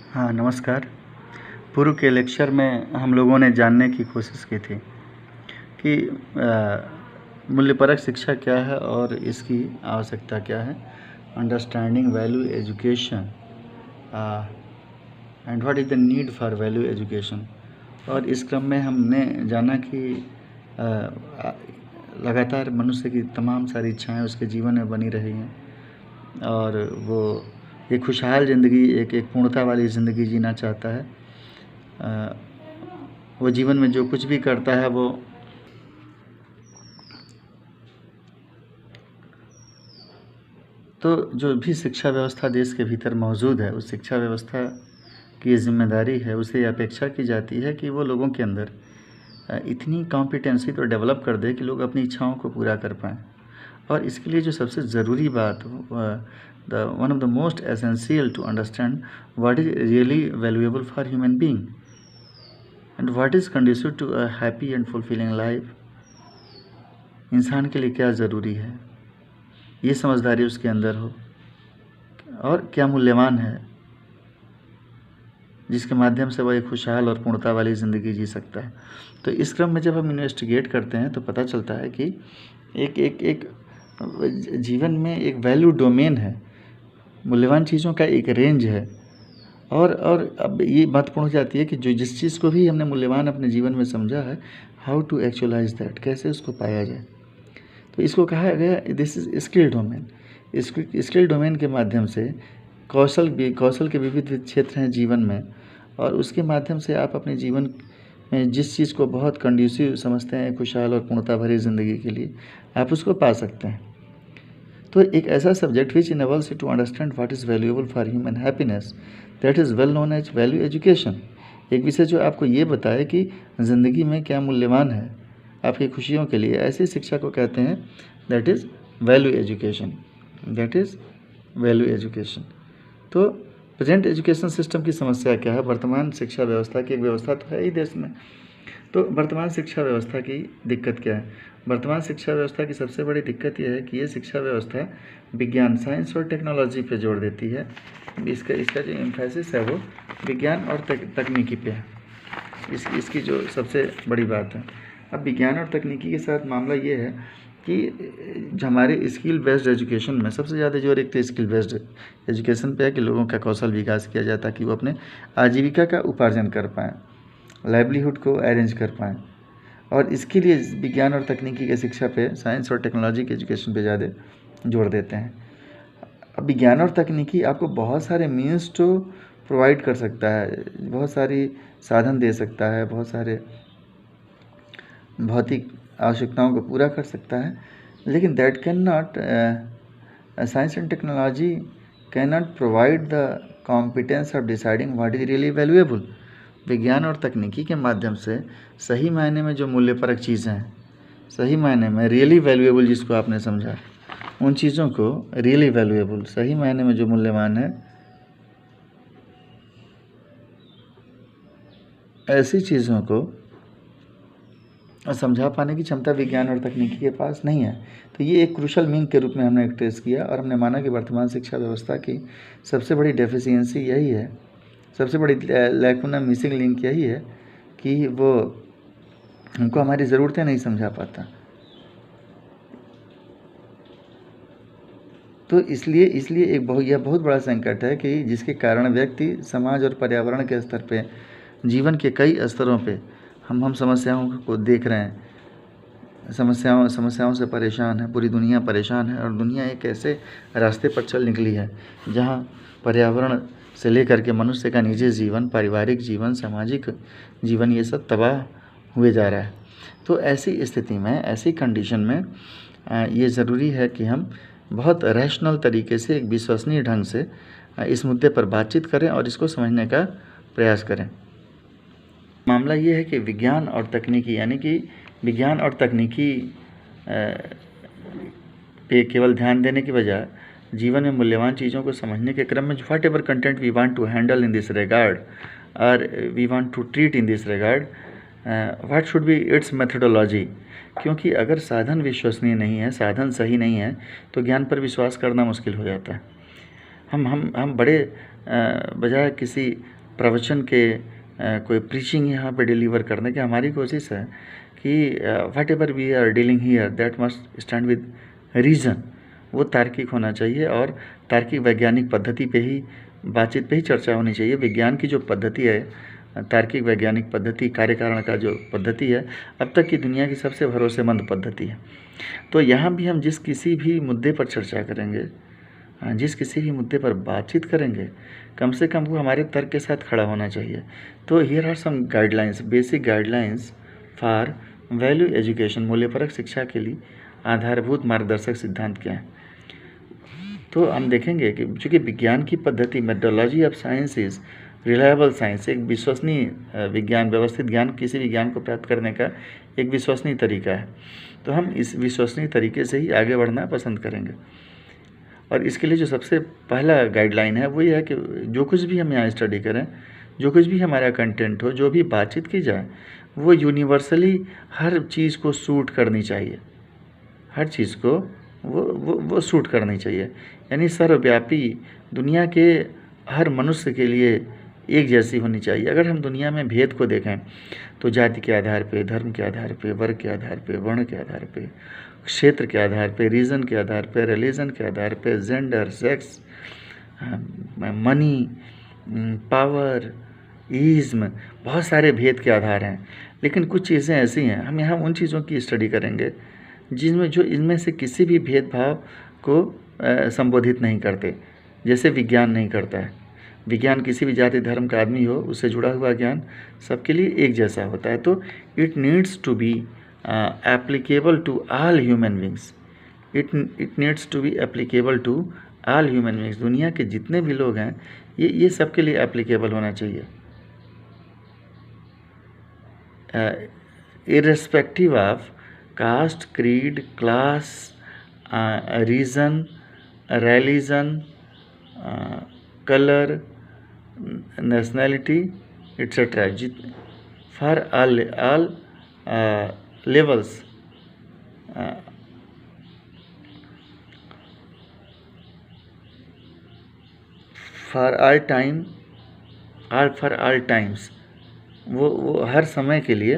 हाँ, नमस्कार। पूर्व के लेक्चर में हम लोगों ने जानने की कोशिश की थी कि मूल्यपरक शिक्षा क्या है और इसकी आवश्यकता क्या है, understanding value education and what is the need for value education. और इस क्रम में हमने जाना कि लगातार मनुष्य की तमाम सारी इच्छाएं उसके जीवन में बनी रही हैं और वो एक खुशहाल ज़िंदगी, एक पूर्णता वाली ज़िंदगी जीना चाहता है। वो जीवन में जो कुछ भी करता है वो तो जो भी शिक्षा व्यवस्था देश के भीतर मौजूद है, उस शिक्षा व्यवस्था की ज़िम्मेदारी है, उसे अपेक्षा की जाती है कि वो लोगों के अंदर इतनी कॉम्पिटेंसी तो डेवलप कर दे कि लोग अपनी इच्छाओं को पूरा कर पाएँ। और इसके लिए जो सबसे ज़रूरी बात, the one of the most essential to understand what is really valuable for human being and what is conducive to a happy and fulfilling life. इंसान के लिए क्या ज़रूरी है, ये समझदारी उसके अंदर हो, और क्या मूल्यवान है जिसके माध्यम से वह एक खुशहाल और पूर्णता वाली ज़िंदगी जी सकता है। तो इस क्रम में जब हम इन्वेस्टिगेट करते हैं तो पता चलता है कि एक जीवन में एक वैल्यू डोमेन है, मूल्यवान चीज़ों का एक रेंज है। और अब ये महत्वपूर्ण हो जाती है कि जो जिस चीज़ को भी हमने मूल्यवान अपने जीवन में समझा है, हाउ टू एक्चुअलाइज दैट, कैसे उसको पाया जाए। तो इसको कहा गया this is skill domain. Skill domain के माध्यम से कौशल के विविध क्षेत्र हैं जीवन में, और उसके माध्यम से आप अपने जीवन में जिस चीज़ को बहुत कंड्यूसिव समझते हैं खुशहाल और पूर्णता भरी ज़िंदगी के लिए, आप उसको पा सकते हैं। तो एक ऐसा subject which enables you to understand what is valuable for human happiness, that is well known as value education. एक विषय जो आपको ये बताए कि ज़िंदगी में क्या मूल्यवान है आपकी खुशियों के लिए, ऐसी शिक्षा को कहते हैं that is value education. That is value education. तो प्रेजेंट एजुकेशन सिस्टम की समस्या क्या है, वर्तमान शिक्षा व्यवस्था की एक व्यवस्था तो है ही देश में। तो वर्तमान शिक्षा व्यवस्था की दिक्कत क्या है? वर्तमान शिक्षा व्यवस्था की सबसे बड़ी दिक्कत यह है कि ये शिक्षा व्यवस्था विज्ञान, साइंस और टेक्नोलॉजी पे जोर देती है। इसका जो एम्फेसिस है वो विज्ञान और तकनीकी पे है। इसकी जो सबसे बड़ी बात है। अब विज्ञान और तकनीकी के साथ मामला ये है कि हमारे स्किल बेस्ड एजुकेशन में सबसे ज़्यादा जोर एक तो स्किल बेस्ड एजुकेशन पे है कि लोगों का कौशल विकास किया जाए ताकि वो अपने आजीविका का उपार्जन कर पाएँ, लाइवलीहुड को अरेंज कर पाएँ। और इसके लिए विज्ञान और तकनीकी की शिक्षा पे, साइंस और टेक्नोलॉजी के एजुकेशन पे ज़्यादा जोर देते हैं। अब विज्ञान और तकनीकी आपको बहुत सारे मीन्स तो प्रोवाइड कर सकता है, बहुत सारी साधन दे सकता है, बहुत सारे भौतिक आवश्यकताओं को पूरा कर सकता है, लेकिन that can not, science and technology can not provide the competence of deciding what is really valuable. विज्ञान और तकनीकी के माध्यम से सही मायने में जो मूल्यपरक चीज़ें हैं, सही मायने में रियली वैल्यूएबल जिसको आपने समझा, उन चीज़ों को रियली वैल्यूएबल, सही मायने में जो मूल्यवान है, ऐसी चीज़ों को समझा पाने की क्षमता विज्ञान और तकनीकी के पास नहीं है। तो ये एक क्रूशल मीन के रूप में हमने ट्रेस किया और हमने माना कि वर्तमान शिक्षा व्यवस्था की सबसे बड़ी डेफिशिएंसी यही है, सबसे बड़ी लैकुना, मिसिंग लिंक यही है कि वो हमको हमारी ज़रूरतें नहीं समझा पाता। तो इसलिए यह बहुत बड़ा संकट है कि जिसके कारण व्यक्ति, समाज और पर्यावरण के स्तर पे, जीवन के कई स्तरों पे हम समस्याओं को देख रहे हैं, समस्याओं से परेशान है, पूरी दुनिया परेशान है। और दुनिया एक ऐसे रास्ते पर चल निकली है जहाँ पर्यावरण से लेकर के मनुष्य का निजी जीवन, पारिवारिक जीवन, सामाजिक जीवन, ये सब तबाह हुए जा रहा है। तो ऐसी स्थिति में, ऐसी कंडीशन में ये ज़रूरी है कि हम बहुत रैशनल तरीके से, एक विश्वसनीय ढंग से इस मुद्दे पर बातचीत करें और इसको समझने का प्रयास करें। मामला ये है कि विज्ञान और तकनीकी, यानी कि विज्ञान और तकनीकी पे केवल ध्यान देने की बजाय जीवन में मूल्यवान चीज़ों को समझने के क्रम में whatever content we want to handle in this regard और we want to treat in this regard, what should be its methodology. क्योंकि अगर साधन विश्वसनीय नहीं है, साधन सही नहीं है, तो ज्ञान पर विश्वास करना मुश्किल हो जाता है। हम बड़े बजाय किसी प्रवचन के कोई प्रीचिंग यहाँ पे डिलीवर करने की हमारी कोशिश है कि whatever we are dealing here that must stand with reason. वो तार्किक होना चाहिए और तार्किक वैज्ञानिक पद्धति पे ही बातचीत पे ही चर्चा होनी चाहिए। विज्ञान की जो पद्धति है, तार्किक वैज्ञानिक पद्धति, कार्यकारण का जो पद्धति है, अब तक की दुनिया की सबसे भरोसेमंद पद्धति है। तो यहाँ भी हम जिस किसी भी मुद्दे पर चर्चा करेंगे, जिस किसी भी मुद्दे पर बातचीत करेंगे, कम से कम वो हमारे तर्क के साथ खड़ा होना चाहिए। तो here are some guidelines, basic guidelines for value education. मूल्यपरक शिक्षा के लिए आधारभूत मार्गदर्शक सिद्धांत क्या है? तो हम देखेंगे कि चूँकि विज्ञान की पद्धति, methodology of science is reliable science, एक विश्वसनीय विज्ञान, व्यवस्थित ज्ञान, किसी भी ज्ञान को प्राप्त करने का एक विश्वसनीय तरीका है। तो हम इस विश्वसनीय तरीके से ही आगे बढ़ना पसंद करेंगे। और इसके लिए जो सबसे पहला गाइडलाइन है वो ये है कि जो कुछ भी हम यहाँ स्टडी करें, जो कुछ भी हमारा कंटेंट हो, जो भी बातचीत की जाए, वो यूनिवर्सली हर चीज़ को सूट करनी चाहिए, हर चीज़ को वो सूट करनी चाहिए। यानी सर्वव्यापी, दुनिया के हर मनुष्य के लिए एक जैसी होनी चाहिए। अगर हम दुनिया में भेद को देखें तो जाति के आधार पे, धर्म के आधार पे, वर्ग के आधार पे, वर्ण के आधार पे, क्षेत्र के आधार पे, रीजन के आधार पे, रिलीजन के आधार पे, जेंडर, सेक्स, मनी, पावर, ईज़्म, बहुत सारे भेद के आधार हैं। लेकिन कुछ चीज़ें ऐसी हैं, हम यहाँ उन चीज़ों की स्टडी करेंगे जिनमें जो इनमें से किसी भी भेदभाव को संबोधित नहीं करते, जैसे विज्ञान नहीं करता है। विज्ञान किसी भी जाति धर्म का आदमी हो, उससे जुड़ा हुआ ज्ञान सबके लिए एक जैसा होता है। तो it needs to be applicable to all human beings, it needs to be applicable to all human beings. दुनिया के जितने भी लोग हैं ये सबके लिए एप्लीकेबल होना चाहिए, irrespective of caste, creed, class, region, religion, colour, nationality etcetera, for all levels, for all time, for all times. वो हर समय के लिए,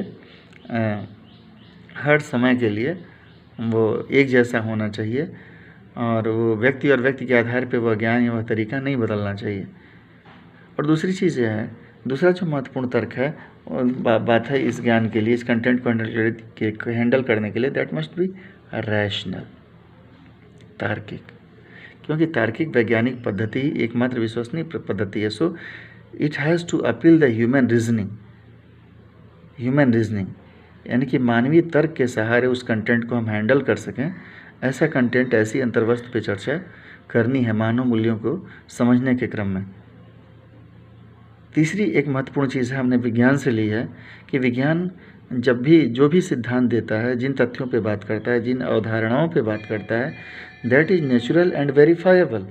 हर समय के लिए वो एक जैसा होना चाहिए और वो व्यक्ति और व्यक्ति के आधार पे वह ज्ञान या वह तरीका नहीं बदलना चाहिए। और दूसरी चीज़ यह है, दूसरा जो महत्वपूर्ण तर्क है, बात है इस ज्ञान के लिए, इस कंटेंट को हैंडल करने के लिए, दैट मस्ट बी रैशनल, तार्किक। क्योंकि तार्किक वैज्ञानिक पद्धति एकमात्र विश्वसनीय पद्धति है। So it has to appeal the human reasoning, यानी कि मानवीय तर्क के सहारे उस कंटेंट को हम हैंडल कर सकें। ऐसा कंटेंट, ऐसी अंतर्वस्तु पे चर्चा करनी है मानव मूल्यों को समझने के क्रम में। तीसरी एक महत्वपूर्ण चीज़ है, हमने विज्ञान से ली है कि विज्ञान जब भी जो भी सिद्धांत देता है, जिन तथ्यों पे बात करता है, जिन अवधारणाओं पे बात करता है, that is natural and verifiable,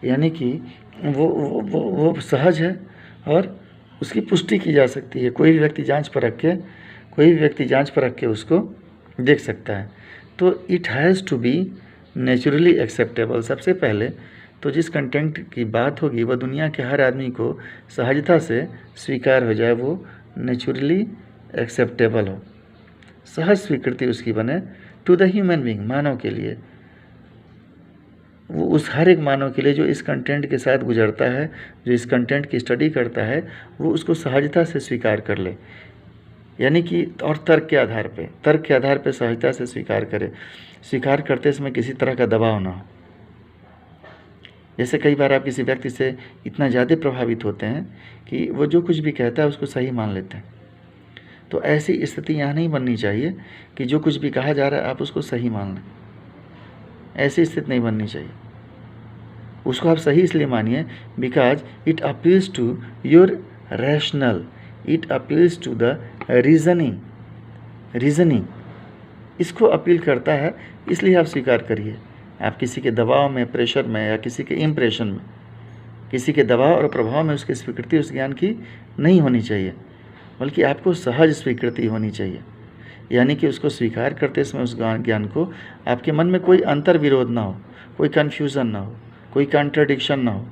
यानी कि वो सहज है और उसकी पुष्टि की जा सकती है। कोई भी व्यक्ति जांच पर रख के उसको देख सकता है। तो it has to be naturally acceptable. सबसे पहले तो जिस कंटेंट की बात होगी वह दुनिया के हर आदमी को सहजता से स्वीकार हो जाए, वो नेचुरली एक्सेप्टेबल हो, सहज स्वीकृति उसकी बने टू द ह्यूमन बीइंग, मानव के लिए। वो उस हर एक मानव के लिए जो इस कंटेंट के साथ गुजरता है, जो इस कंटेंट की स्टडी करता है, वो उसको सहजता से स्वीकार कर ले, यानी कि और तर्क के आधार पे सहजता से स्वीकार करे। स्वीकार करते समय किसी तरह का दबाव ना हो। जैसे कई बार आप किसी व्यक्ति से इतना ज़्यादा प्रभावित होते हैं कि वो जो कुछ भी कहता है उसको सही मान लेते हैं। तो ऐसी स्थिति यहाँ नहीं बननी चाहिए कि जो कुछ भी कहा जा रहा है आप उसको सही मान लें। ऐसी स्थिति नहीं बननी चाहिए। उसको आप सही इसलिए मानिए because it appeals to your rational, it appeals to the reasoning, इसको अपील करता है, इसलिए आप स्वीकार करिए। आप किसी के दबाव में, प्रेशर में या किसी के इम्प्रेशन में, किसी के दबाव और प्रभाव में उसकी स्वीकृति उस ज्ञान की नहीं होनी चाहिए, बल्कि आपको सहज स्वीकृति होनी चाहिए। यानी कि उसको स्वीकार करते समय उस ज्ञान को आपके मन में कोई अंतर विरोध ना हो, कोई कन्फ्यूज़न ना हो, कोई कॉन्ट्रडिक्शन ना हो।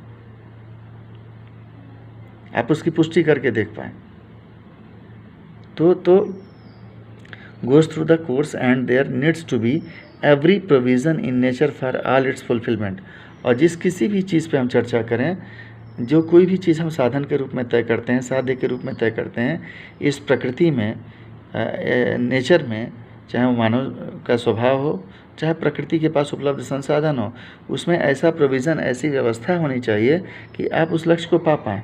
आप उसकी पुष्टि करके देख पाएँ। तो goes through the course and there needs to be every provision in nature for all its fulfillment। और जिस किसी भी चीज़ पे हम चर्चा करें, जो कोई भी चीज़ हम साधन के रूप में तय करते हैं, साध्य के रूप में तय करते हैं, इस प्रकृति में नेचर में, चाहे वो मानव का स्वभाव हो, चाहे प्रकृति के पास उपलब्ध संसाधन हो, उसमें ऐसा प्रोविज़न, ऐसी व्यवस्था होनी चाहिए कि आप उस लक्ष्य को पा पाएँ।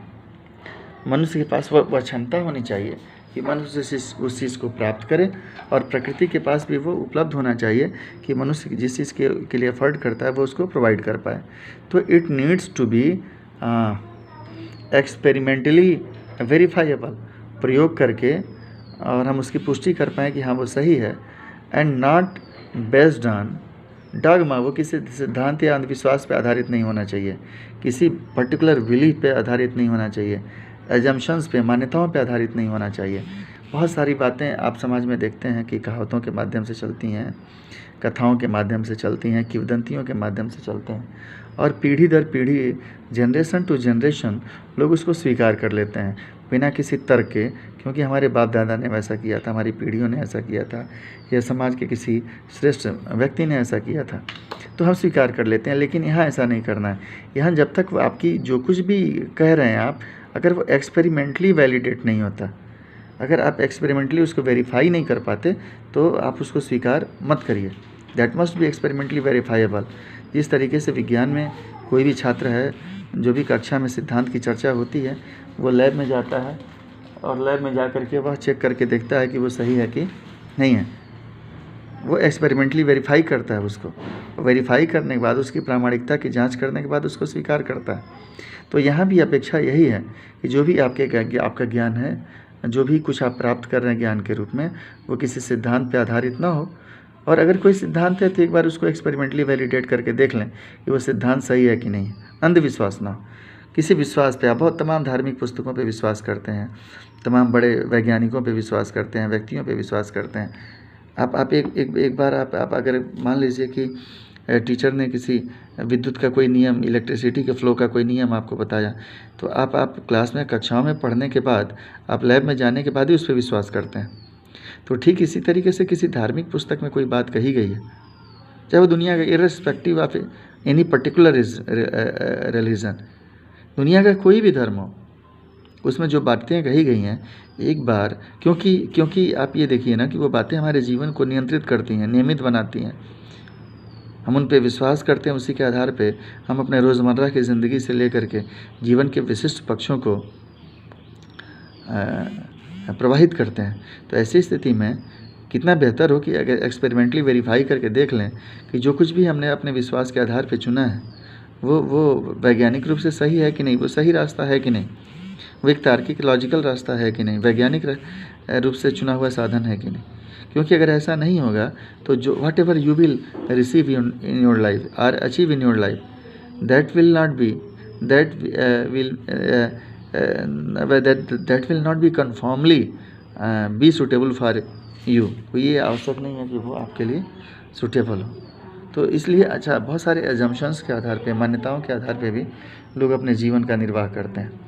मनुष्य के पास वह क्षमता होनी चाहिए कि मनुष्य उस चीज़ को प्राप्त करे, और प्रकृति के पास भी वो उपलब्ध होना चाहिए कि मनुष्य जिस चीज़ के लिए एफर्ट करता है वो उसको प्रोवाइड कर पाए। तो it needs to be experimentally verifiable, प्रयोग करके और हम उसकी पुष्टि कर पाएँ कि हाँ वो सही है, and not based on dogma. वो किसी सिद्धांत या अंधविश्वास पे आधारित नहीं होना चाहिए, किसी पर्टिकुलर बिलीफ पे आधारित नहीं होना चाहिए, एजम्पशंस पे, मान्यताओं पे आधारित नहीं होना चाहिए। बहुत सारी बातें आप समाज में देखते हैं कि कहावतों के माध्यम से चलती हैं, कथाओं के माध्यम से चलती हैं, किंवदंतियों के माध्यम से चलते हैं, और पीढ़ी दर पीढ़ी, जनरेशन टू जनरेशन लोग उसको स्वीकार कर लेते हैं बिना किसी तर्क के, क्योंकि हमारे बाप दादा ने वैसा किया था, हमारी पीढ़ियों ने ऐसा किया था, या समाज के किसी श्रेष्ठ व्यक्ति ने ऐसा किया था, तो हम स्वीकार कर लेते हैं। लेकिन यहाँ ऐसा नहीं करना है। यहाँ जब तक आपकी जो कुछ भी कह रहे हैं आप, अगर वो एक्सपेरिमेंटली वैलिडेट नहीं होता, अगर आप एक्सपेरिमेंटली उसको वेरीफाई नहीं कर पाते, तो आप उसको स्वीकार मत करिए। That must B experimentally verifiable. जिस तरीके से विज्ञान में कोई भी छात्र है, जो भी कक्षा में सिद्धांत की चर्चा होती है, वो लैब में जाता है और लैब में जा कर के वह चेक करके देखता है कि वो सही है कि नहीं है। वो एक्सपेरिमेंटली वेरीफाई करता है उसको, वेरीफाई करने के बाद उसकी प्रामाणिकता की जांच करने के बाद उसको स्वीकार करता है। तो यहाँ भी अपेक्षा यही है कि जो भी आपका ज्ञान है, जो भी कुछ आप प्राप्त कर रहे हैं ज्ञान के रूप में, वो किसी सिद्धांत पे आधारित ना हो, और अगर कोई सिद्धांत है तो एक बार उसको एक्सपेरिमेंटली वैलिडेट करके देख लें कि वो सिद्धांत सही है कि नहीं। अंधविश्वास ना हो, किसी विश्वास पे। आप बहुत तमाम धार्मिक पुस्तकों पे विश्वास करते हैं, तमाम बड़े वैज्ञानिकों पे विश्वास करते हैं, व्यक्तियों पे विश्वास करते हैं। आप एक बार आप अगर मान लीजिए कि टीचर ने किसी विद्युत का कोई नियम, इलेक्ट्रिसिटी के फ्लो का कोई नियम आपको बताया, तो आप क्लास में, कक्षाओं में पढ़ने के बाद, आप लैब में जाने के बाद ही उस पर विश्वास करते हैं। तो ठीक इसी तरीके से किसी धार्मिक पुस्तक में कोई बात कही गई है, चाहे वो दुनिया का, irrespective of any particular religion, दुनिया का कोई भी धर्म हो, उसमें जो बातें कही गई हैं, एक बार, क्योंकि आप ये देखिए ना कि वो बातें हमारे जीवन को नियंत्रित करती हैं, नियमित बनाती हैं। हम उन पे विश्वास करते हैं, उसी के आधार पे हम अपने रोज़मर्रा की ज़िंदगी से लेकर के जीवन के विशिष्ट पक्षों को प्रवाहित करते हैं। तो ऐसी स्थिति में कितना बेहतर हो कि अगर एक्सपेरिमेंटली वेरीफाई करके देख लें कि जो कुछ भी हमने अपने विश्वास के आधार पे चुना है, वो वैज्ञानिक रूप से सही है कि नहीं, वो सही रास्ता है कि नहीं, वो एक तार्किक लॉजिकल रास्ता है कि नहीं, वैज्ञानिक रूप से चुना हुआ साधन है कि नहीं। क्योंकि अगर ऐसा नहीं होगा तो जो whatever you will receive in your life और achieve in your life, that will not be confirmly be suitable for you. ये आवश्यक नहीं है कि वो आपके लिए सूटेबल हो। तो इसलिए अच्छा, बहुत सारे एजम्पशंस के आधार पे, मान्यताओं के आधार पे भी लोग अपने जीवन का निर्वाह करते हैं।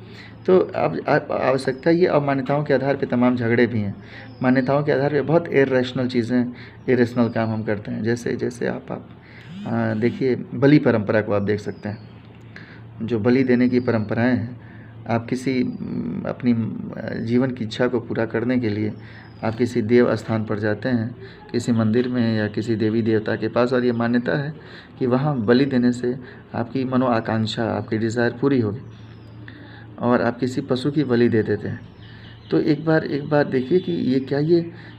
तो अब आवश्यकता ये, अब मान्यताओं के आधार पे तमाम झगड़े भी हैं। मान्यताओं के आधार पे बहुत इरेशनल चीज़ें, इरेशनल काम हम करते हैं। जैसे आप देखिए, बलि परंपरा को आप देख सकते हैं। जो बलि देने की परंपराएं हैं, आप किसी अपनी जीवन की इच्छा को पूरा करने के लिए आप किसी देव स्थान पर जाते हैं, किसी मंदिर में या किसी देवी देवता के पास, और ये मान्यता है कि वहाँ बलि देने से आपकी मनोआकांक्षा, आपकी डिज़ायर पूरी होगी, और आप किसी पशु की बलि दे देते हैं। तो एक बार देखिए कि ये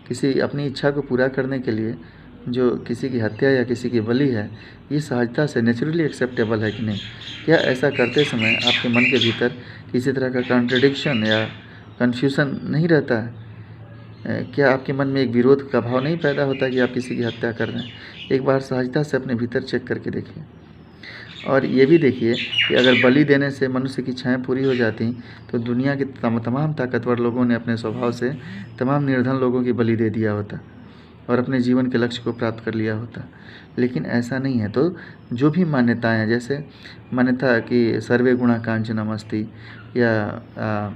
किसी अपनी इच्छा को पूरा करने के लिए जो किसी की हत्या या किसी की बलि है, ये सहजता से नेचुरली एक्सेप्टेबल है कि नहीं? क्या ऐसा करते समय आपके मन के भीतर किसी तरह का कॉन्ट्रडिक्शन या कन्फ्यूज़न नहीं रहता है? क्या आपके मन में एक विरोध का भाव नहीं पैदा होता कि आप किसी की हत्या कर रहे हैं? एक बार सहजता से अपने भीतर चेक करके देखिए। और ये भी देखिए कि अगर बलि देने से मनुष्य की इच्छाएँ पूरी हो जाती, तो दुनिया के तमाम ताकतवर लोगों ने अपने स्वभाव से तमाम निर्धन लोगों की बलि दे दिया होता। और अपने जीवन के लक्ष्य को प्राप्त कर लिया होता। लेकिन ऐसा नहीं है। तो जो भी मान्यताएं हैं, जैसे मान्यता कि सर्वे गुणा कांचनमस्ति, या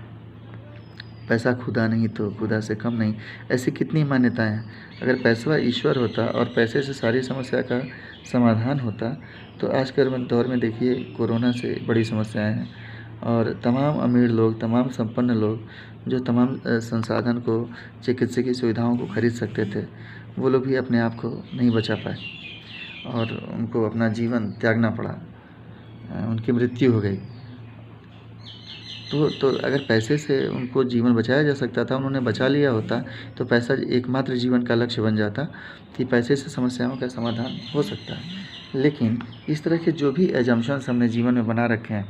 पैसा खुदा नहीं तो खुदा से कम नहीं, ऐसी कितनी मान्यताएं हैं। अगर पैसा ईश्वर होता और पैसे से सारी समस्या का समाधान होता, तो आज के दौर में देखिए कोरोना से बड़ी समस्याएं हैं, और तमाम अमीर लोग, तमाम संपन्न लोग जो तमाम संसाधन को, चिकित्सकीय सुविधाओं को खरीद सकते थे, वो लोग भी अपने आप को नहीं बचा पाए और उनको अपना जीवन त्यागना पड़ा, उनकी मृत्यु हो गई। तो अगर पैसे से उनको जीवन बचाया जा सकता था, उन्होंने बचा लिया होता, तो पैसा एकमात्र जीवन का लक्ष्य बन जाता कि पैसे से समस्याओं का समाधान हो सकता है। लेकिन इस तरह के जो भी एजम्पशंस हमने जीवन में बना रखे हैं,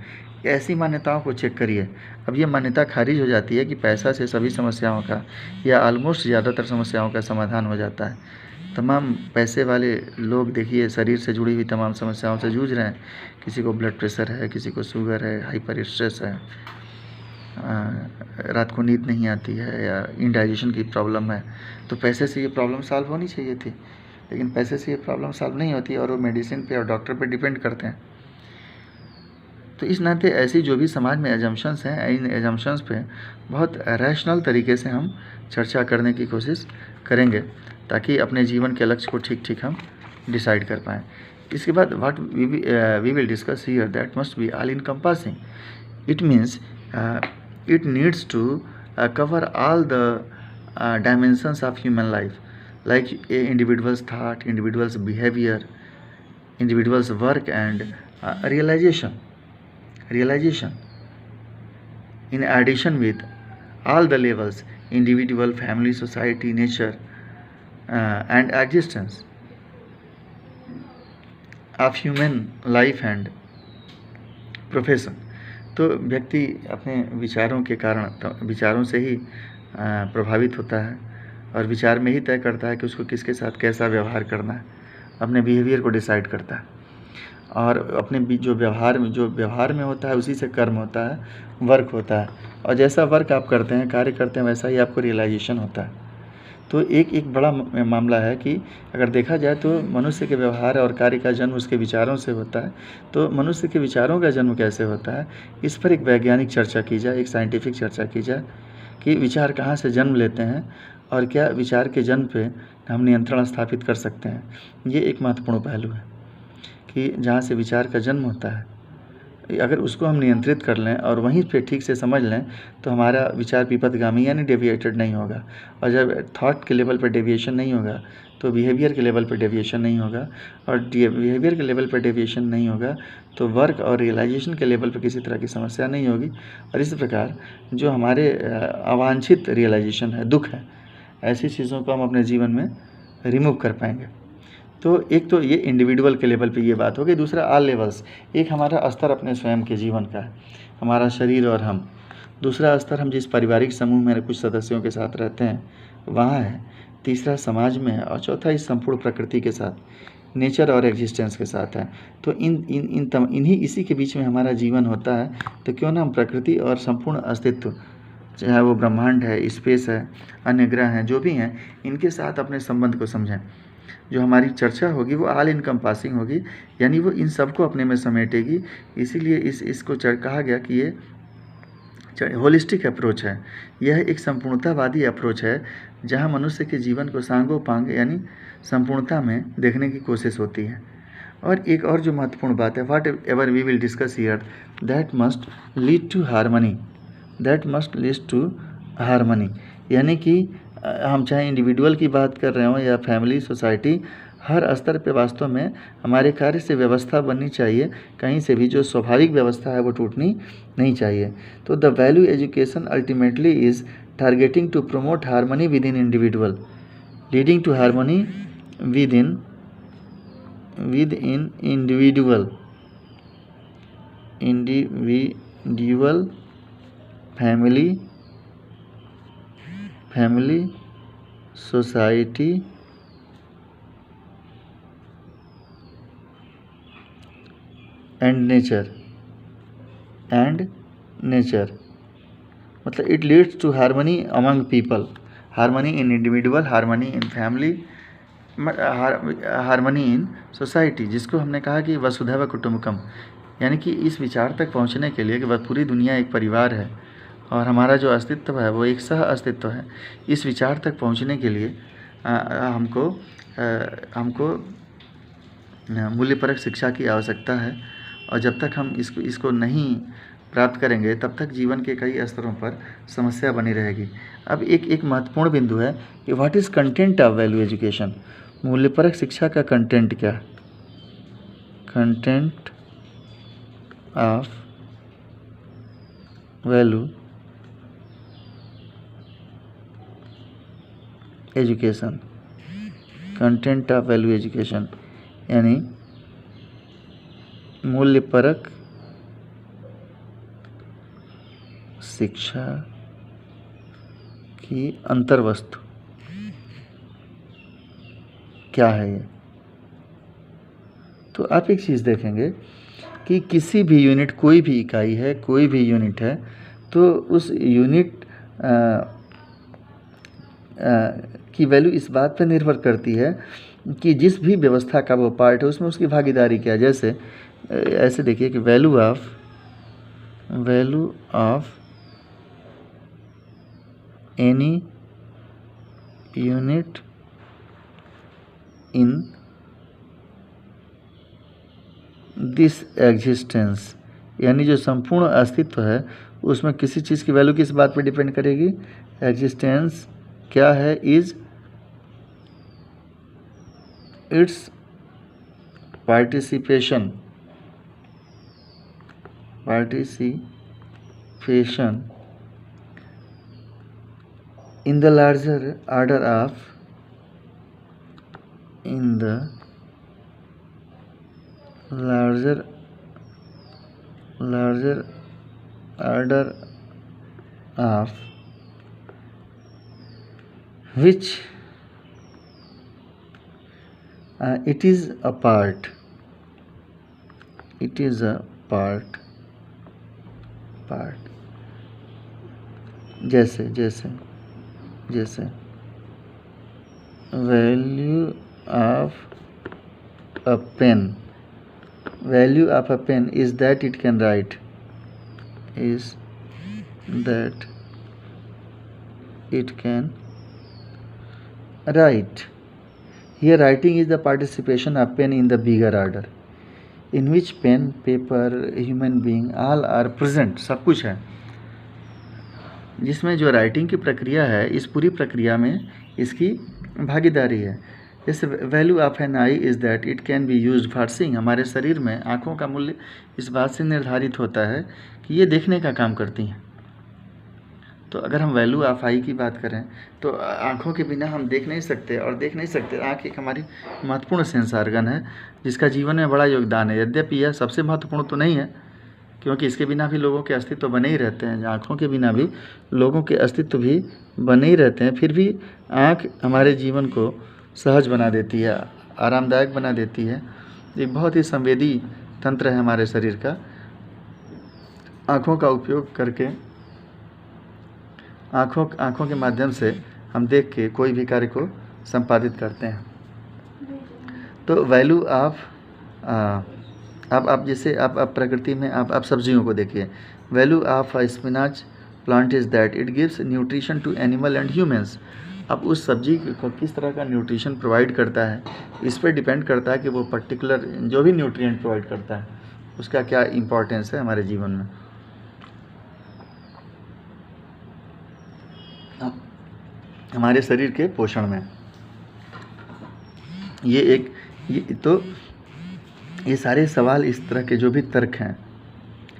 ऐसी मान्यताओं को चेक करिए। अब ये मान्यता खारिज हो जाती है कि पैसा से सभी समस्याओं का, या ऑलमोस्ट ज़्यादातर समस्याओं का समाधान हो जाता है। तमाम पैसे वाले लोग देखिए शरीर से जुड़ी हुई तमाम समस्याओं से जूझ रहे हैं। किसी को ब्लड प्रेशर है, किसी को शुगर है, हाइपर स्ट्रेस है, रात को नींद नहीं आती है, या इंडाइजेशन की प्रॉब्लम है। तो पैसे से ये प्रॉब्लम सॉल्व होनी चाहिए थी, लेकिन पैसे से ये प्रॉब्लम सॉल्व नहीं होती, और वो मेडिसिन पे और डॉक्टर पे डिपेंड करते हैं। तो इस नाते ऐसी जो भी समाज में एजम्पशंस हैं, इन एजम्पशंस पे बहुत रैशनल तरीके से हम चर्चा करने की कोशिश करेंगे, ताकि अपने जीवन के लक्ष्य को ठीक ठीक हम डिसाइड कर पाएँ। इसके बाद what we will discuss here, that must be all encompassing. It means it needs to cover all the dimensions of human life, like a individual's thought, individual's behavior, individual's work, and realization. In addition, with all the levels, individual, family, society, nature, and existence of human life and profession. तो व्यक्ति अपने विचारों के कारण, विचारों से ही प्रभावित होता है, और विचार में ही तय करता है कि उसको किसके साथ कैसा व्यवहार करना है। अपने बिहेवियर को डिसाइड करता है, और अपने जो व्यवहार में होता है, उसी से कर्म होता है, वर्क होता है, और जैसा वर्क आप करते हैं, कार्य करते हैं, वैसा ही आपको रियलाइजेशन होता है। तो एक बड़ा मामला है कि अगर देखा जाए तो मनुष्य के व्यवहार और कार्य का जन्म उसके विचारों से होता है। तो मनुष्य के विचारों का जन्म कैसे होता है, इस पर एक वैज्ञानिक चर्चा की जाए, एक साइंटिफिक चर्चा की जाए कि विचार कहाँ से जन्म लेते हैं, और क्या विचार के जन्म पे हम नियंत्रण स्थापित कर सकते हैं। ये एक महत्वपूर्ण पहलू है कि जहाँ से विचार का जन्म होता है, अगर उसको हम नियंत्रित कर लें और वहीं पे ठीक से समझ लें, तो हमारा विचार विपथगामी यानी डेविएटेड नहीं होगा। और जब थॉट के लेवल पर डेविएशन नहीं होगा, तो बिहेवियर के लेवल पर डेविएशन नहीं होगा, और बिहेवियर के लेवल पर डेविएशन नहीं होगा, तो वर्क और रियलाइजेशन के लेवल पर किसी तरह की समस्या नहीं होगी। और इस प्रकार जो हमारे अवांछित रियलाइजेशन है, दुख है, ऐसी चीज़ों को हम अपने जीवन में रिमूव कर पाएंगे। तो एक तो ये इंडिविजुअल के लेवल पे ये बात हो गई। दूसरा ऑल लेवल्स, एक हमारा स्तर अपने स्वयं के जीवन का है, हमारा शरीर और हम। दूसरा स्तर हम जिस पारिवारिक समूह में कुछ सदस्यों के साथ रहते हैं वहाँ है। तीसरा समाज में है, और चौथा इस संपूर्ण प्रकृति के साथ, नेचर और एग्जिस्टेंस के साथ है। तो इन्हीं इसी के बीच में हमारा जीवन होता है। तो क्यों ना हम प्रकृति और संपूर्ण अस्तित्व, चाहे वो ब्रह्मांड है, स्पेस है, अन्य ग्रह हैं, जो भी हैं, इनके साथ अपने संबंध को समझें। जो हमारी चर्चा होगी वो ऑल इनकम्पासिंग होगी, यानी वो इन सबको अपने में समेटेगी। इसीलिए इसको कहा गया कि ये होलिस्टिक अप्रोच है। यह एक संपूर्णतावादी अप्रोच है, जहाँ मनुष्य के जीवन को सांगोपांग यानी संपूर्णता में देखने की कोशिश होती है। और एक और जो महत्वपूर्ण बात है, whatever we will discuss here, that must lead to harmony, यानी कि हम चाहे इंडिविजुअल की बात कर रहे हों या फैमिली, सोसाइटी, हर स्तर पे वास्तव में हमारे कार्य से व्यवस्था बननी चाहिए। कहीं से भी जो स्वाभाविक व्यवस्था है वो टूटनी नहीं चाहिए। तो the value education ultimately is targeting to promote harmony within individual, leading to harmony within individual, family, society and nature, मतलब it leads to harmony among people, harmony in individual, harmony in family, harmony in society, जिसको हमने कहा कि वसुधैव कुटुम्बकम, यानी कि इस विचार तक पहुंचने के लिए कि वह पूरी दुनिया एक परिवार है और हमारा जो अस्तित्व है वो एक सह अस्तित्व है, इस विचार तक पहुंचने के लिए हमको मूल्यपरक शिक्षा की आवश्यकता है। और जब तक हम इसको नहीं प्राप्त करेंगे तब तक जीवन के कई स्तरों पर समस्या बनी रहेगी। अब एक महत्वपूर्ण बिंदु है कि what is content of value education, मूल्यपरक शिक्षा का कंटेंट क्या है। Content of value education, content of value education यानी मूल्यपरक शिक्षा की अंतर्वस्तु क्या है ये। तो आप एक चीज़ देखेंगे कि किसी भी यूनिट, कोई भी इकाई है, कोई भी यूनिट है, तो उस यूनिट की वैल्यू इस बात पर निर्भर करती है कि जिस भी व्यवस्था का वो पार्ट है उसमें उसकी भागीदारी क्या है। जैसे ऐसे देखिए कि value of any unit in this existence, यानी जो संपूर्ण अस्तित्व है उसमें किसी चीज़ की वैल्यू किस बात पर डिपेंड करेगी। एग्जिस्टेंस क्या है, is it's participation in the larger order of which it is a part. जैसे value of a pen, is that it can write, Here writing is the participation of pen in the bigger order, in which pen, paper, human being all are present। सब कुछ है जिसमें जो writing की प्रक्रिया है, इस पूरी प्रक्रिया में इसकी भागीदारी है। जैसे value of an eye is that it can be used for seeing, हमारे शरीर में आँखों का मूल्य इस बात से निर्धारित होता है कि ये देखने का काम करती हैं। तो अगर हम वैल्यू ऑफ आई की बात करें तो आँखों के बिना हम देख नहीं सकते, और देख नहीं सकते। आँख एक हमारी महत्वपूर्ण सेंस ऑर्गन है जिसका जीवन में बड़ा योगदान है। यद्यपि यह सबसे महत्वपूर्ण तो नहीं है, क्योंकि इसके बिना भी लोगों के अस्तित्व बने ही रहते हैं। आँखों के बिना भी लोगों के अस्तित्व भी बने ही रहते हैं। फिर भी आँख हमारे जीवन को सहज बना देती है, आरामदायक बना देती है। एक बहुत ही संवेदी तंत्र है हमारे शरीर का। आँखों का उपयोग करके, आँखों के माध्यम से हम देख के कोई भी कार्य को संपादित करते हैं। तो वैल्यू ऑफ आप जैसे आप प्रकृति में आप सब्जियों को देखिए। Value of spinach plant is that it gives nutrition to animal and humans. अब उस सब्जी को किस तरह का न्यूट्रिशन प्रोवाइड करता है, इस पर डिपेंड करता है कि वो पर्टिकुलर जो भी न्यूट्रिएंट प्रोवाइड करता है उसका क्या इम्पोर्टेंस है हमारे जीवन में। हमारे शरीर के पोषण में ये सारे सवाल, इस तरह के जो भी तर्क हैं,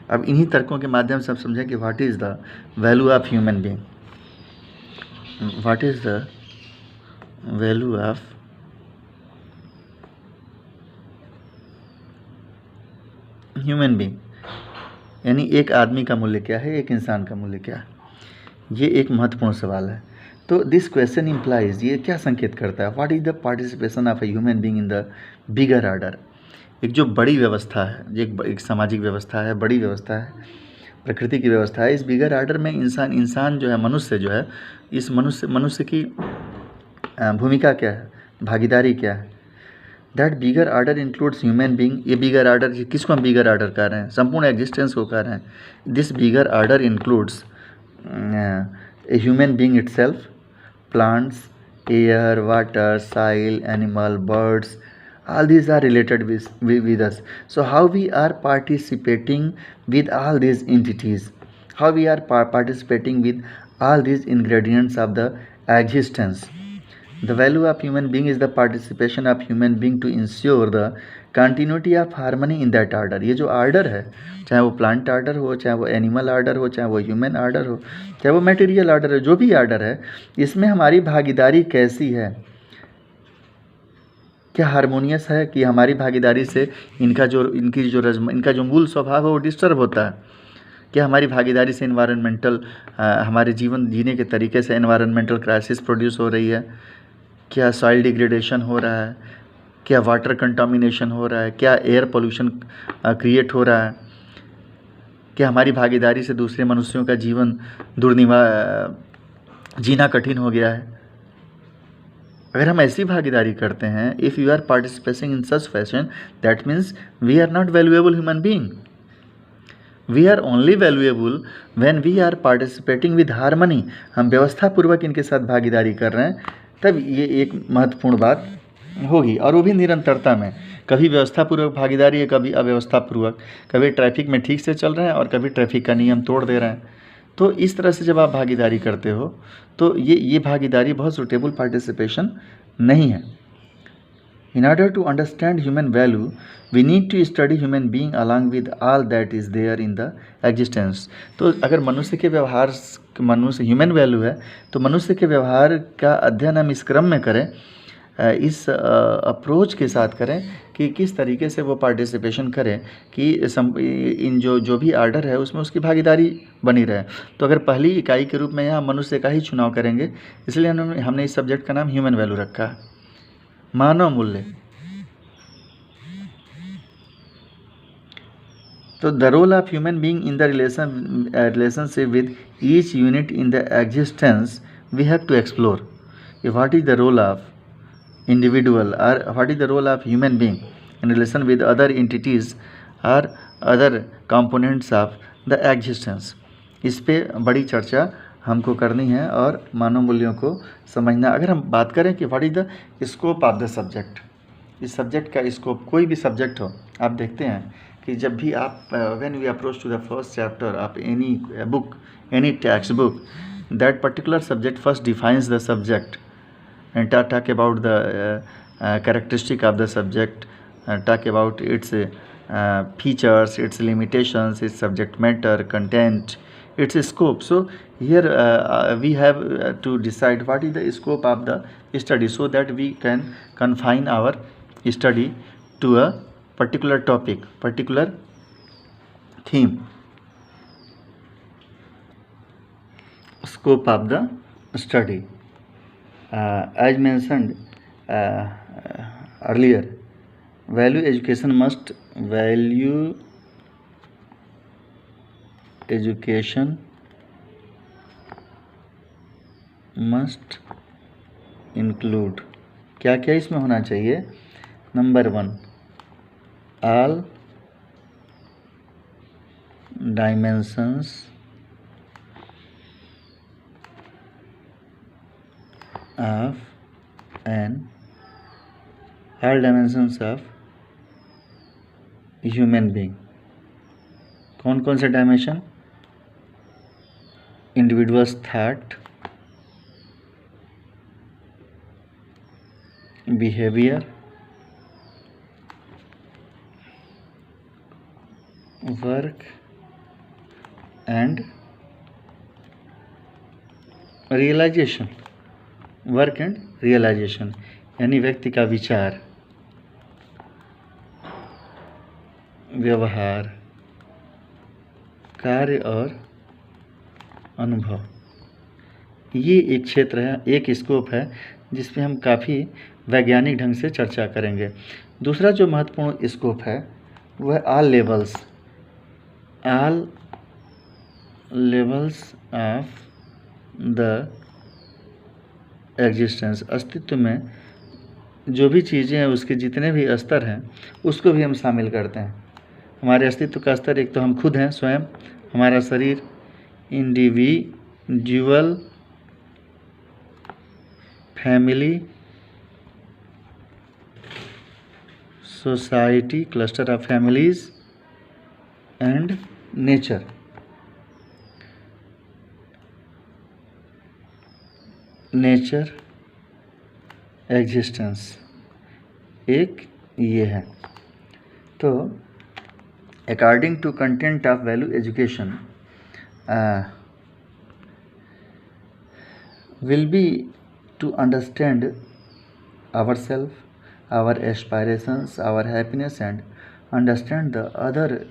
अब इन्हीं तर्कों के माध्यम से हम समझें कि what is the value of human being, what is the value of human being, यानी एक आदमी का मूल्य क्या है, एक इंसान का मूल्य क्या है। ये एक महत्वपूर्ण सवाल है। तो दिस क्वेश्चन इम्प्लाइज, ये क्या संकेत करता है, what is the participation of a human being in the bigger order. एक जो बड़ी व्यवस्था है, एक सामाजिक व्यवस्था है, बड़ी व्यवस्था है, प्रकृति की व्यवस्था है। इस बिगर ऑर्डर में इंसान जो है, मनुष्य जो है, इस मनुष्य की भूमिका क्या है। भागीदारी क्या है? That bigger order includes human being. ये बिगर आर्डर किसको हम बिगर आर्डर कह रहे हैं? संपूर्ण एग्जिस्टेंस को कह रहे हैं। This bigger order includes a human being itself, plants, air, water, soil, animal, birds, all these are related with us. So how we are participating with all these entities, how we are participating with all these ingredients of the existence. The value of human being is the participation of human being to ensure the continuity of harmony in that order. ये जो order है, चाहे वो plant order हो, चाहे वो animal order हो, चाहे वो ह्यूमन आर्डर हो, चाहे वो मटेरियल आर्डर है, जो भी आर्डर है, इसमें हमारी भागीदारी कैसी है? क्या हारमोनियस है कि हमारी भागीदारी से इनका जो मूल स्वभाव है वो डिस्टर्ब होता है? क्या हमारी भागीदारी से इन्वायरमेंटल हमारे जीवन जीने के तरीके से इन्वायरमेंटल क्राइसिस प्रोड्यूस हो रही है? क्या सॉइल डिग्रेडेशन हो रहा है? क्या वाटर कंटामिनेशन हो रहा है? क्या एयर पोल्यूशन क्रिएट हो रहा है? क्या हमारी भागीदारी से दूसरे मनुष्यों का जीवन जीना कठिन हो गया है? अगर हम ऐसी भागीदारी करते हैं, if you are participating in such fashion, that means we are not valuable human being. We are only valuable when we are participating with harmony. हम व्यवस्थापूर्वक इनके साथ भागीदारी कर रहे हैं, तब ये एक महत्वपूर्ण बात होगी, और वो भी निरंतरता में। कभी व्यवस्थापूर्वक भागीदारी है, कभी अव्यवस्थापूर्वक, कभी ट्रैफिक में ठीक से चल रहे हैं और कभी ट्रैफिक का नियम तोड़ दे रहे हैं। तो इस तरह से जब आप भागीदारी करते हो तो ये भागीदारी बहुत सूटेबल पार्टिसिपेशन नहीं है। In order to understand human value, we need to study human being along with all that is there in the existence. तो अगर मनुष्य ह्यूमन वैल्यू है, तो मनुष्य के व्यवहार का अध्ययन हम इस क्रम में करें, इस अप्रोच के साथ करें कि किस तरीके से वो पार्टिसिपेशन करें कि इन जो भी आर्डर है उसमें उसकी भागीदारी बनी रहे। तो अगर पहली इकाई के रूप में यहाँ मनुष्य का ही चुनाव करेंगे, इसलिए हमने इस सब्जेक्ट का नाम ह्यूमन वैल्यू रखा है, मानव मूल्य। तो the role of human being in the relationship with each unit in the existence we have to explore. What is the role of individual, or what is the role of human being in relation with other entities or other components of the existence। इस पे बड़ी चर्चा हमको करनी है और मानव मूल्यों को समझना। अगर हम बात करें कि what is the scope of the subject, इस सब्जेक्ट का स्कोप, कोई भी सब्जेक्ट हो, आप देखते हैं कि जब भी आप when we approach to the first chapter of any book, any text book, that particular subject first defines the subject and talk about the characteristic of the subject, talk about its features, its limitations, its subject matter, content, its scope. So here we have to decide what is the scope of the study, so that we can confine our study to a particular topic, particular theme. Scope of the study. As mentioned earlier, value education must include, क्या क्या इसमें होना चाहिए? Number 1, all dimensions of human being. कौन कौन से dimension? Individuals thought, behaviour, work and realisation. Work and realisation यानी व्यक्ति का विचार, व्यवहार, कार्य और अनुभव। ये एक क्षेत्र है, एक स्कोप है जिसमें हम काफ़ी वैज्ञानिक ढंग से चर्चा करेंगे। दूसरा जो महत्वपूर्ण स्कोप है वह all levels of the existence, अस्तित्व में जो भी चीज़ें हैं उसके जितने भी स्तर हैं उसको भी हम शामिल करते हैं। हमारे अस्तित्व का स्तर एक तो हम खुद हैं स्वयं, हमारा शरीर, individual, family, society, cluster of families and nature. Nature existence एक ये है। तो according to content of value education will be to understand ourselves, our aspirations, our happiness, and understand the other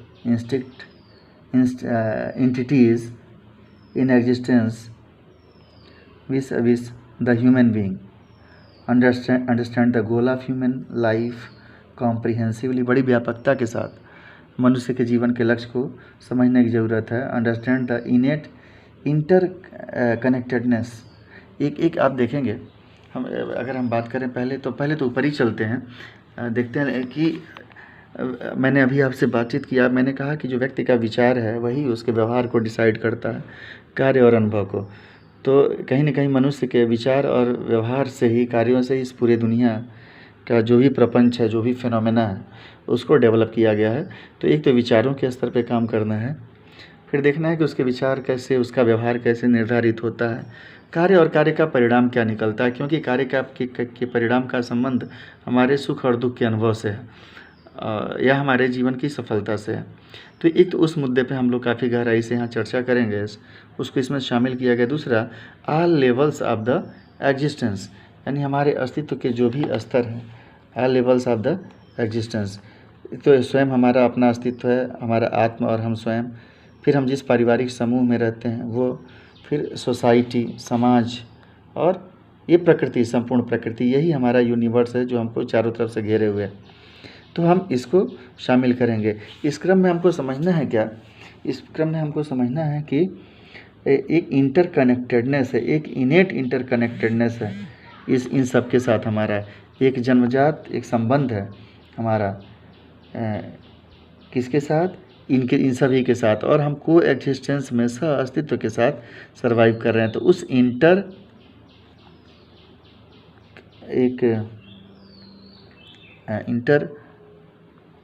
entities in existence vis-a-vis the human being. Understand the goal of human life comprehensively, बड़ी व्यापकता के साथ मनुष्य के जीवन के लक्ष्य को समझने की ज़रूरत है। Understand the इनेट inter connectedness. एक आप देखेंगे, हम अगर हम बात करें पहले तो ऊपर ही चलते हैं, देखते हैं कि मैंने अभी आपसे बातचीत किया, मैंने कहा कि जो व्यक्ति का विचार है वही उसके व्यवहार को डिसाइड करता है, कार्य और अनुभव को। तो कहीं ना कहीं मनुष्य के विचार और व्यवहार से ही, कार्यों से ही इस पूरे दुनिया का जो भी प्रपंच है, जो भी फिनोमेना है, उसको डेवलप किया गया है। तो एक तो विचारों के स्तर पे काम करना है, फिर देखना है कि उसके विचार कैसे, उसका व्यवहार कैसे निर्धारित होता है, कार्य और कार्य का परिणाम क्या निकलता है, क्योंकि कार्य के परिणाम का संबंध हमारे सुख और दुख के अनुभव से है या हमारे जीवन की सफलता से है। तो एक तो उस मुद्दे पे हम लोग काफ़ी गहराई से यहाँ चर्चा करेंगे, उसको इसमें शामिल किया गया। दूसरा, all levels of the existence, यानी हमारे अस्तित्व के जो भी स्तर हैं, all levels of the existence. तो स्वयं हमारा अपना अस्तित्व है, हमारा आत्मा और हम स्वयं, फिर हम जिस पारिवारिक समूह में रहते हैं वो, फिर सोसाइटी, समाज, और ये प्रकृति, संपूर्ण प्रकृति, यही हमारा यूनिवर्स है जो हमको चारों तरफ से घेरे हुए है। तो हम इसको शामिल करेंगे। इस क्रम में हमको समझना है क्या? इस क्रम में हमको समझना है कि एक इंटरकनेक्टेडनेस है, एक इनेट इंटरकनेक्टेडनेस है इन सब के साथ। हमारा एक जन्मजात एक संबंध है हमारा, किसके साथ? इन सभी के साथ, और हम को एग्जिस्टेंस में सह अस्तित्व के साथ सरवाइव कर रहे हैं। तो उस इंटर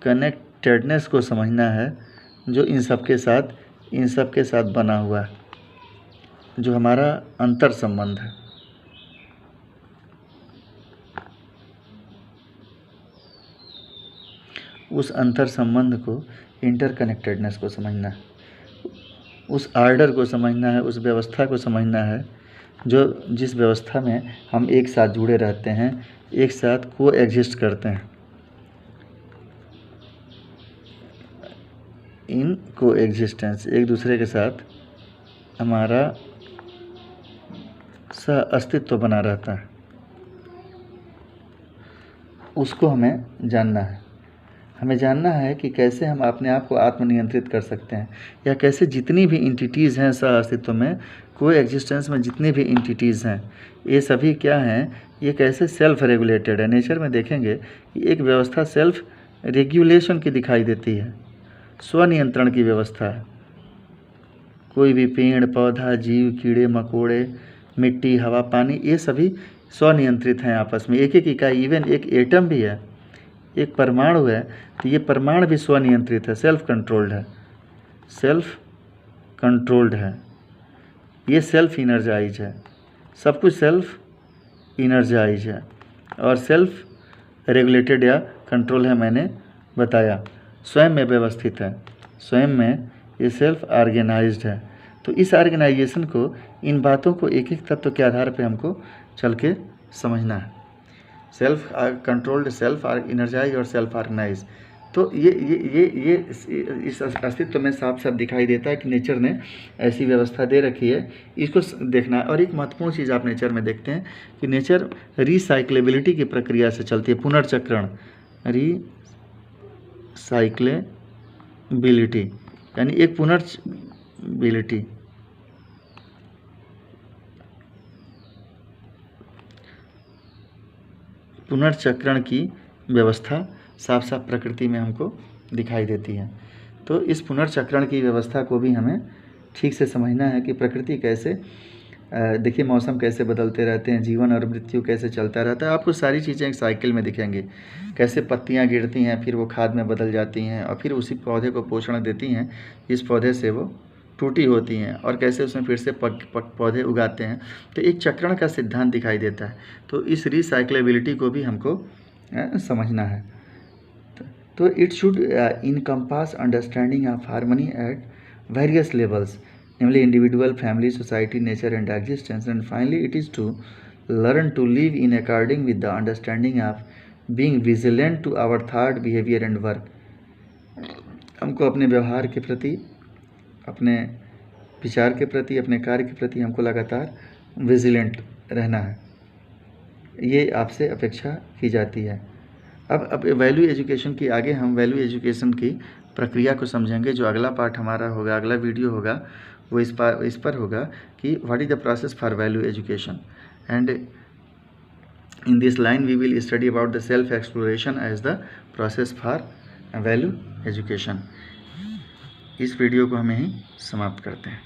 कनेक्टेडनेस को समझना है जो इन सब के साथ बना हुआ है, जो हमारा अंतर संबंध है। उस अंतर संबंध को, इंटरकनेक्टेडनेस को समझना है, उस आर्डर को समझना है, उस व्यवस्था को समझना है जिस व्यवस्था में हम एक साथ जुड़े रहते हैं, एक साथ को एग्जिस्ट करते हैं। इन को एग्जिस्टेंस, एक दूसरे के साथ हमारा सह अस्तित्व बना रहता है, उसको हमें जानना है। हमें जानना है कि कैसे हम अपने आप को आत्मनियंत्रित कर सकते हैं, या कैसे जितनी भी इंटिटीज़ हैं सह अस्तित्व में, को एग्जिस्टेंस में जितनी भी इंटिटीज़ हैं, ये सभी क्या हैं, ये कैसे सेल्फ रेगुलेटेड है। नेचर में देखेंगे कि एक व्यवस्था सेल्फ रेगुलेशन की दिखाई देती है, स्वनियंत्रण की व्यवस्था है। कोई भी पेड़ पौधा, जीव, कीड़े मकोड़े, मिट्टी, हवा, पानी, ये सभी स्वनियंत्रित हैं आपस में। एक एक इकाई, इवन एक एटम भी है, एक परमाणु है, तो ये परमाणु भी स्वनियंत्रित है, सेल्फ कंट्रोल्ड है, ये सेल्फ इनर्जाइज है, सब कुछ सेल्फ इनर्जाइज है और सेल्फ रेगुलेटेड या कंट्रोल है। मैंने बताया स्वयं में व्यवस्थित है, स्वयं में ये सेल्फ ऑर्गेनाइज्ड है। तो इस ऑर्गेनाइजेशन को, इन बातों को एक एक तत्व के आधार पे हमको चल के समझना है। सेल्फ कंट्रोल्ड, सेल्फ इनर्जाइज और सेल्फ ऑर्गेनाइज। तो ये इस अस्तित्व में साफ साफ दिखाई देता है कि नेचर ने ऐसी व्यवस्था दे रखी है, इसको देखना है। और एक महत्वपूर्ण चीज़ आप नेचर में देखते हैं कि नेचर रिसाइक्लेबिलिटी की प्रक्रिया से चलती है, पुनर्चक्रण, रिसाइक्लेबिलिटी, यानी एक पुनर्बिलिटी। पुनर्चक्रण की व्यवस्था साफ साफ प्रकृति में हमको दिखाई देती है। तो इस पुनर्चक्रण की व्यवस्था को भी हमें ठीक से समझना है कि प्रकृति कैसे, देखिए मौसम कैसे बदलते रहते हैं, जीवन और मृत्यु कैसे चलता रहता है। आपको सारी चीज़ें एक साइकिल में दिखेंगी, कैसे पत्तियां गिरती हैं, फिर वो खाद में बदल जाती हैं और फिर उसी पौधे को पोषण देती हैं, इस पौधे से वो टूटी होती हैं और कैसे उसमें फिर से पौधे उगाते हैं। तो एक चक्रण का सिद्धांत दिखाई देता है। तो इस रिसाइक्लेबिलिटी को भी हमको समझना है। तो it should encompass understanding of harmony at various levels, namely individual, family, society, nature and existence, and finally it is to learn to live in according with the understanding of being vigilant to our thought, behavior and work। हमको अपने व्यवहार के प्रति, अपने विचार के प्रति, अपने कार्य के प्रति हमको लगातार विजिलेंट रहना है, ये आपसे अपेक्षा की जाती है। अब वैल्यू एजुकेशन की आगे हम वैल्यू एजुकेशन की प्रक्रिया को समझेंगे। जो अगला पार्ट हमारा होगा, अगला वीडियो होगा, वो इस पर होगा कि what is the process for value education, and in this line we will study about the self exploration as the process for value education. इस वीडियो को हम यहीं समाप्त करते हैं।